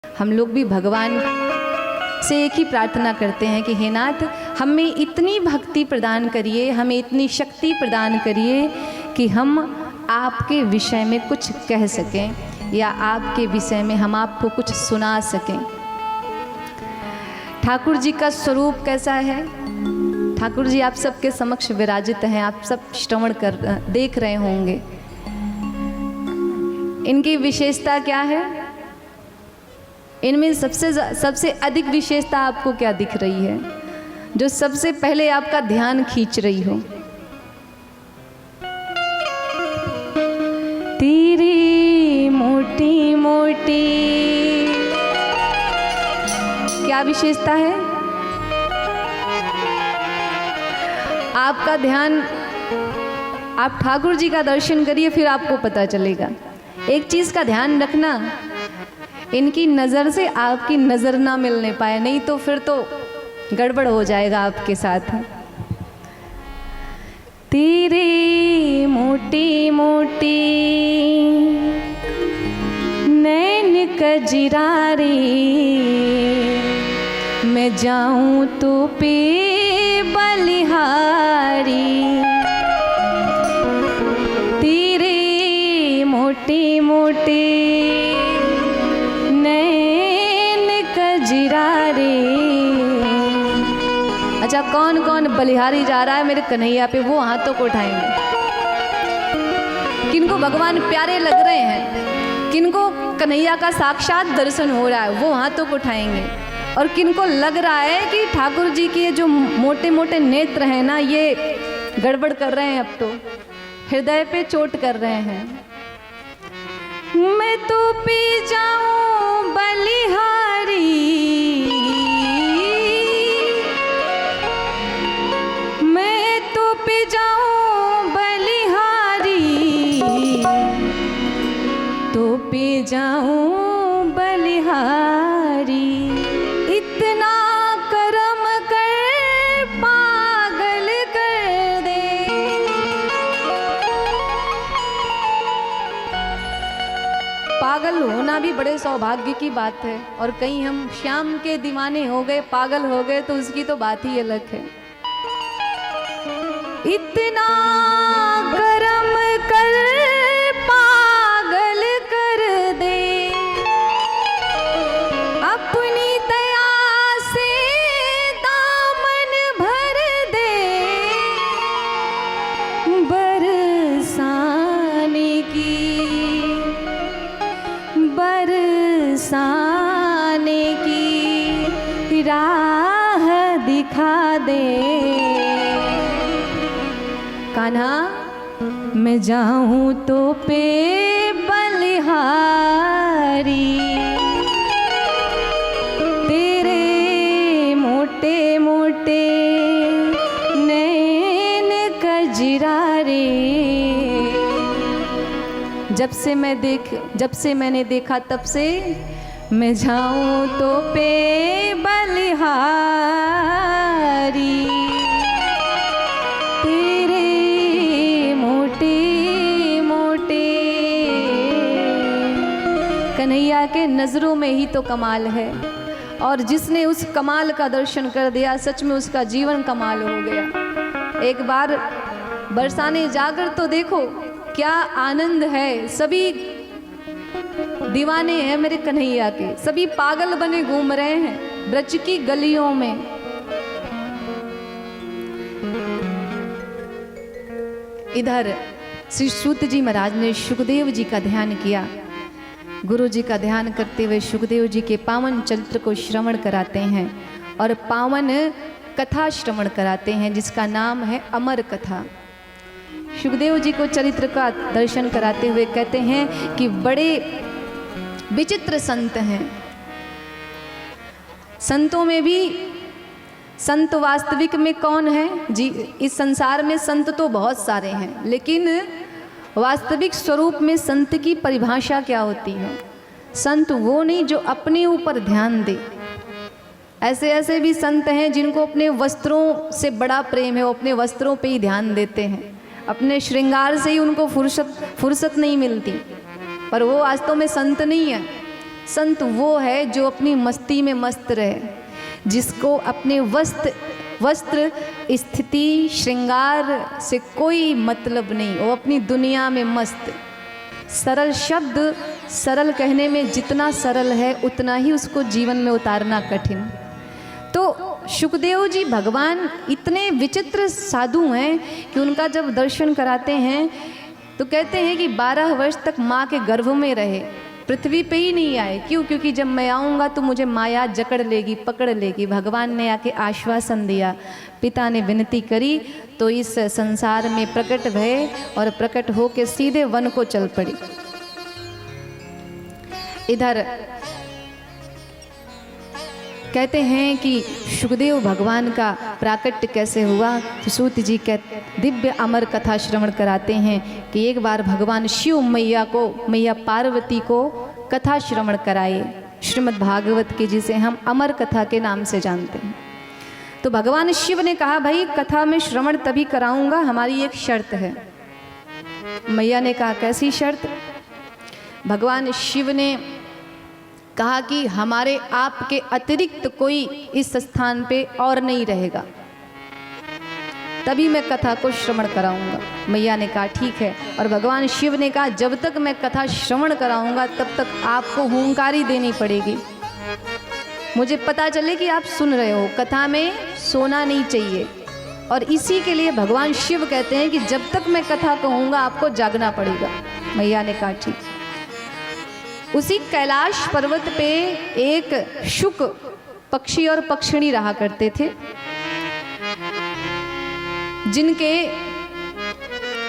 हम लोग भी भगवान से एक ही प्रार्थना करते हैं कि हे नाथ, हमें इतनी भक्ति प्रदान करिए, हमें इतनी शक्ति प्रदान करिए कि हम आपके विषय में कुछ कह सकें या आपके विषय में हम आपको कुछ सुना सकें। ठाकुर जी का स्वरूप कैसा है? ठाकुर जी आप सबके समक्ष विराजित हैं, आप सब श्रवण देख रहे होंगे। इनकी विशेषता क्या है? इनमें सबसे अधिक विशेषता आपको क्या दिख रही है, जो सबसे पहले आपका ध्यान खींच रही हो? तेरी मोटी मोटी क्या विशेषता है? आपका ध्यान, आप ठाकुर जी का दर्शन करिए, फिर आपको पता चलेगा। एक चीज का ध्यान रखना, इनकी नज़र से आपकी नज़र ना मिलने पाए, नहीं तो फिर तो गड़बड़ हो जाएगा आपके साथ। तेरे मोटी मोटी नैन कजरारे, मैं जाऊं तो पे बलिहारी। तेरे मोटी मोटी अच्छा, कौन कौन बलिहारी जा रहा है मेरे कन्हैया पे? वो हाथों को उठाएंगे। किनको भगवान प्यारे लग रहे हैं, किनको कन्हैया का साक्षात दर्शन हो रहा है, वो हाथों को उठाएंगे। और किनको लग रहा है कि ठाकुर जी के जो मोटे मोटे नेत्र हैं ना, ये गड़बड़ कर रहे हैं, अब तो हृदय पे चोट कर रहे हैं। मैं तो पी जाऊं बलिहारी, जाऊं बलिहारी। इतना करम कर पागल कर दे। पागल होना भी बड़े सौभाग्य की बात है, और कहीं हम श्याम के दीवाने हो गए, पागल हो गए, तो उसकी तो बात ही अलग है। इतना करम कर कान्हा, मैं जाऊं तो पे बलिहारी। तेरे मोटे मोटे नैन कजरारे, जब से मैंने देखा तब से मैं जाऊं तो पे बलिहारी। कन्हैया के नज़रों में ही तो कमाल है, और जिसने उस कमाल का दर्शन कर दिया, सच में उसका जीवन कमाल हो गया। एक बार बरसाने जाकर तो देखो क्या आनंद है। सभी दीवाने हैं मेरे कन्हैया के, सभी पागल बने घूम रहे हैं ब्रज की गलियों में। इधर श्री सूत जी महाराज ने सुखदेव जी का ध्यान किया। गुरु जी का ध्यान करते हुए सुखदेव जी के पावन चरित्र को श्रवण कराते हैं, और पावन कथा श्रवण कराते हैं, जिसका नाम है अमर कथा। सुखदेव जी को चरित्र का दर्शन कराते हुए कहते हैं कि बड़े विचित्र संत हैं। संतों में भी संत वास्तविक में कौन है जी? इस संसार में संत तो बहुत सारे हैं, लेकिन वास्तविक स्वरूप में संत की परिभाषा क्या होती है? संत वो नहीं जो अपने ऊपर ध्यान दे। ऐसे ऐसे भी संत हैं जिनको अपने वस्त्रों से बड़ा प्रेम है, वो अपने वस्त्रों पे ही ध्यान देते हैं, अपने श्रृंगार से ही उनको फुर्सत नहीं मिलती, पर वो वास्तव में संत नहीं है। संत वो है जो अपनी मस्ती में मस्त रहे, जिसको अपने वस्त्र स्थिति श्रृंगार से कोई मतलब नहीं, वो अपनी दुनिया में मस्त। सरल शब्द सरल कहने में जितना सरल है उतना ही उसको जीवन में उतारना कठिन। तो शुकदेव जी भगवान इतने विचित्र साधु हैं कि उनका जब दर्शन कराते हैं तो कहते हैं कि 12 वर्ष तक माँ के गर्भ में रहे, पृथ्वी पे ही नहीं आए। क्यों? क्योंकि जब मैं आऊँगा तो मुझे माया जकड़ लेगी, पकड़ लेगी। भगवान ने आके आश्वासन दिया, पिता ने विनती करी तो इस संसार में प्रकट भय और प्रकट हो के सीधे वन को चल पड़ी। इधर कहते हैं कि शुकदेव भगवान का प्राकट्य कैसे हुआ, तो सूत जी दिव्य अमर कथा श्रवण कराते हैं कि एक बार भगवान शिव मैया पार्वती को कथा श्रवण कराए, श्रीमद् भागवत की, जिसे हम अमर कथा के नाम से जानते हैं। तो भगवान शिव ने कहा, भाई कथा में श्रवण तभी कराऊंगा, हमारी एक शर्त है। मैया ने कहा, कैसी शर्त? भगवान शिव ने कहा कि हमारे आपके अतिरिक्त कोई इस स्थान पे और नहीं रहेगा, तभी मैं कथा को श्रवण कराऊंगा। मैया ने कहा ठीक है, और भगवान शिव ने कहा जब तक मैं कथा श्रवण कराऊंगा तब तक आपको हुंकारी देनी पड़ेगी, मुझे पता चले कि आप सुन रहे हो, कथा में सोना नहीं चाहिए। और इसी के लिए भगवान शिव कहते हैं कि जब तक मैं कथा कहूँगा आपको जागना पड़ेगा। मैया ने कहा ठीक। उसी कैलाश पर्वत पे एक शुक पक्षी और पक्षिणी रहा करते थे, जिनके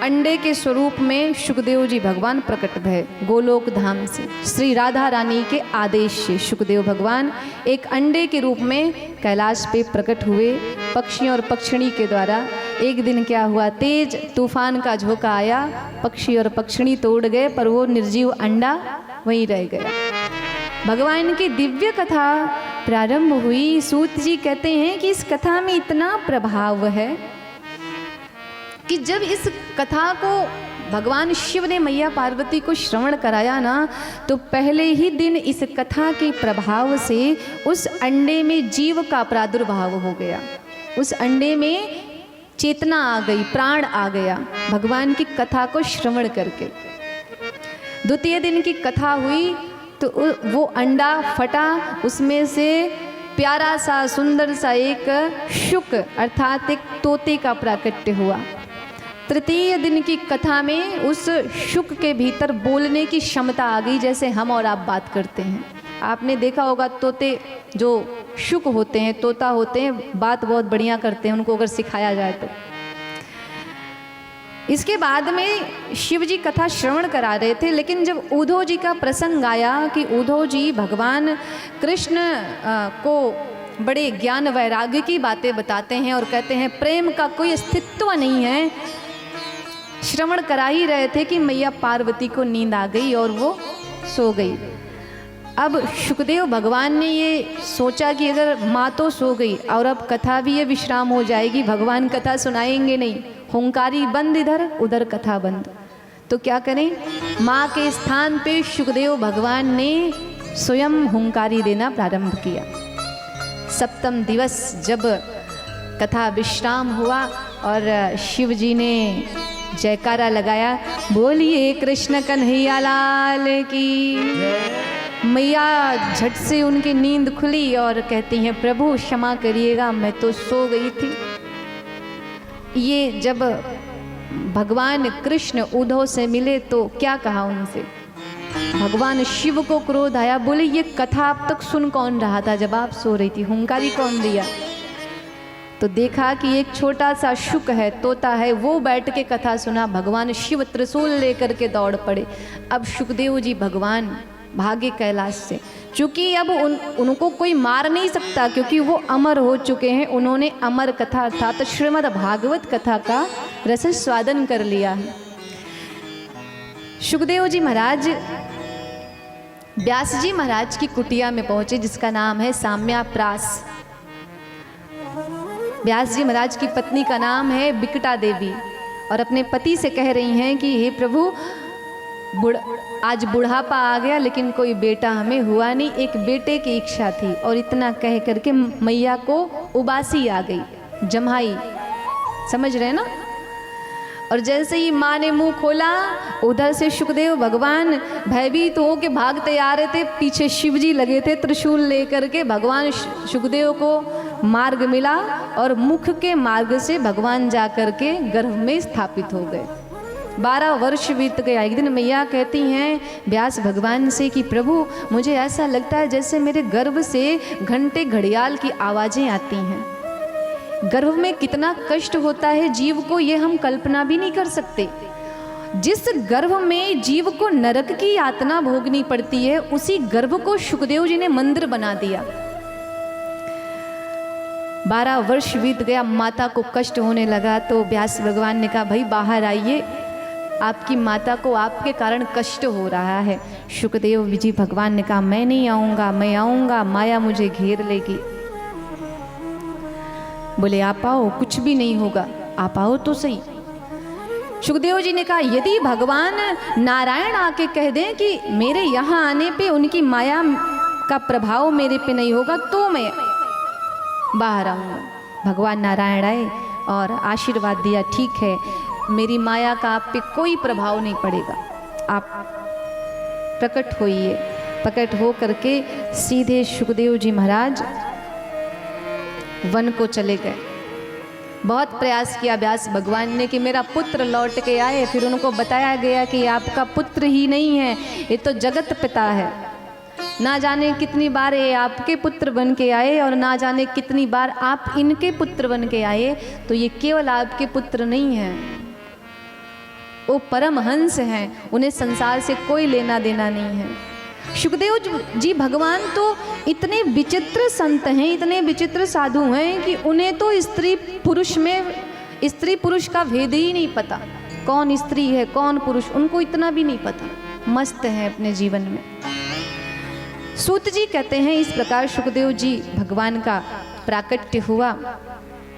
अंडे के स्वरूप में शुकदेव जी भगवान प्रकट भय गोलोक धाम से। श्री राधा रानी के आदेश से शुकदेव भगवान एक अंडे के रूप में कैलाश पे प्रकट हुए पक्षियों और पक्षिणी के द्वारा। एक दिन क्या हुआ, तेज तूफान का झोंका आया, पक्षी और पक्षिणी तो उड़ गए पर वो निर्जीव अंडा वहीं रह गया। भगवान की दिव्य कथा प्रारंभ हुई। सूत जी कहते हैं कि इस कथा में इतना प्रभाव है कि जब इस कथा को भगवान शिव ने मैया पार्वती को श्रवण कराया ना, तो पहले ही दिन इस कथा के प्रभाव से उस अंडे में जीव का प्रादुर्भाव हो गया, उस अंडे में चेतना आ गई, प्राण आ गया भगवान की कथा को श्रवण करके। द्वितीय दिन की कथा हुई तो वो अंडा फटा, उसमें से प्यारा सा सुंदर सा एक शुक अर्थात एक तोते का प्राकट्य हुआ। तृतीय दिन की कथा में उस शुक के भीतर बोलने की क्षमता आ गई, जैसे हम और आप बात करते हैं। आपने देखा होगा तोते जो शुक होते हैं, तोता होते हैं, बात बहुत बढ़िया करते हैं उनको अगर सिखाया जाए तो। इसके बाद में शिव जी कथा श्रवण करा रहे थे, लेकिन जब उद्धव जी का प्रसंग आया कि उद्धव जी भगवान कृष्ण को बड़े ज्ञान वैराग्य की बातें बताते हैं और कहते हैं प्रेम का कोई अस्तित्व नहीं है, श्रवण करा ही रहे थे कि मैया पार्वती को नींद आ गई और वो सो गई। अब शुकदेव भगवान ने ये सोचा कि अगर माँ तो सो गई और अब कथा भी ये विश्राम हो जाएगी, भगवान कथा सुनाएंगे नहीं, हुंकारी बंद इधर उधर कथा बंद, तो क्या करें। माँ के स्थान पे शुकदेव भगवान ने स्वयं हुंकारी देना प्रारंभ किया। सप्तम दिवस जब कथा विश्राम हुआ और शिव जी ने जयकारा लगाया, बोलिए कृष्ण कन्हैया लाल की। मैया झट से उनकी नींद खुली और कहती हैं प्रभु क्षमा करिएगा, मैं तो सो गई थी। ये जब भगवान कृष्ण उद्धव से मिले तो क्या कहा उनसे, भगवान शिव को क्रोध आया, बोले ये कथा अब तक सुन कौन रहा था जब आप सो रही थी, हुंकारी कौन दिया। तो देखा कि एक छोटा सा शुक है, तोता है, वो बैठ के कथा सुना। भगवान शिव त्रिशूल लेकर के दौड़ पड़े। अब शुकदेव जी भगवान भागे कैलाश से, क्योंकि अब उनको कोई मार नहीं सकता, क्योंकि वो अमर हो चुके हैं। उन्होंने अमर कथा अर्थात श्रीमद् भागवत कथा का रस स्वादन कर लिया है। शुकदेव जी महाराज व्यास जी महाराज की कुटिया में पहुंचे, जिसका नाम है साम्याप्रास। व्यास जी महाराज की पत्नी का नाम है बिकटा देवी और अपने पति से कह रही हैं कि हे प्रभु, आज बुढ़ापा आ गया लेकिन कोई बेटा हमें हुआ नहीं, एक बेटे की इच्छा थी। और इतना कह करके मैया को उबासी आ गई, जम्हाई, समझ रहे ना। और जैसे ही माँ ने मुंह खोला, उधर से शुकदेव भगवान भयभीत हो के भागते आ रहे थे, पीछे शिवजी लगे थे त्रिशूल लेकर के। भगवान शुकदेव को मार्ग मिला और मुख के मार्ग से भगवान जा कर के गर्भ में स्थापित हो गए। 12 वर्ष बीत गया। एक दिन मैया कहती हैं व्यास भगवान से कि प्रभु मुझे ऐसा लगता है जैसे मेरे गर्भ से घंटे घड़ियाल की आवाज़ें आती हैं। गर्भ में कितना कष्ट होता है जीव को, ये हम कल्पना भी नहीं कर सकते। जिस गर्भ में जीव को नरक की यातना भोगनी पड़ती है, उसी गर्भ को शुकदेव जी ने मंदिर बना दिया। 12 वर्ष बीत गया, माता को कष्ट होने लगा तो व्यास भगवान ने कहा भाई बाहर आइए, आपकी माता को आपके कारण कष्ट हो रहा है। शुकदेव जी भगवान ने कहा मैं नहीं आऊँगा, मैं आऊँगा माया मुझे घेर लेगी। बोले आप आओ, कुछ भी नहीं होगा, आप आओ तो सही। शुकदेव जी ने कहा यदि भगवान नारायण आके कह दें कि मेरे यहाँ आने पे उनकी माया का प्रभाव मेरे पे नहीं होगा तो मैं बाहर आऊँगा। भगवान नारायण आए और आशीर्वाद दिया, ठीक है मेरी माया का आप पे कोई प्रभाव नहीं पड़ेगा, आप प्रकट होइए। प्रकट हो करके सीधे शुकदेव जी महाराज वन को चले गए। बहुत प्रयास किया व्यास भगवान ने कि मेरा पुत्र लौट के आए। फिर उनको बताया गया कि आपका पुत्र ही नहीं है, ये तो जगत पिता है। ना जाने कितनी बार ये आपके पुत्र बन के आए और ना जाने कितनी बार आप इनके पुत्र बन के आए, तो ये केवल आपके पुत्र नहीं हैं, वो परमहंस हैं, उन्हें संसार से कोई लेना देना नहीं है। शुकदेव जी भगवान तो इतने विचित्र संत हैं, इतने विचित्र साधु हैं कि उन्हें तो स्त्री पुरुष का भेद ही नहीं पता, कौन स्त्री है कौन पुरुष उनको इतना भी नहीं पता, मस्त हैं अपने जीवन में। सूत जी कहते हैं इस प्रकार शुकदेव जी भगवान का प्राकट्य हुआ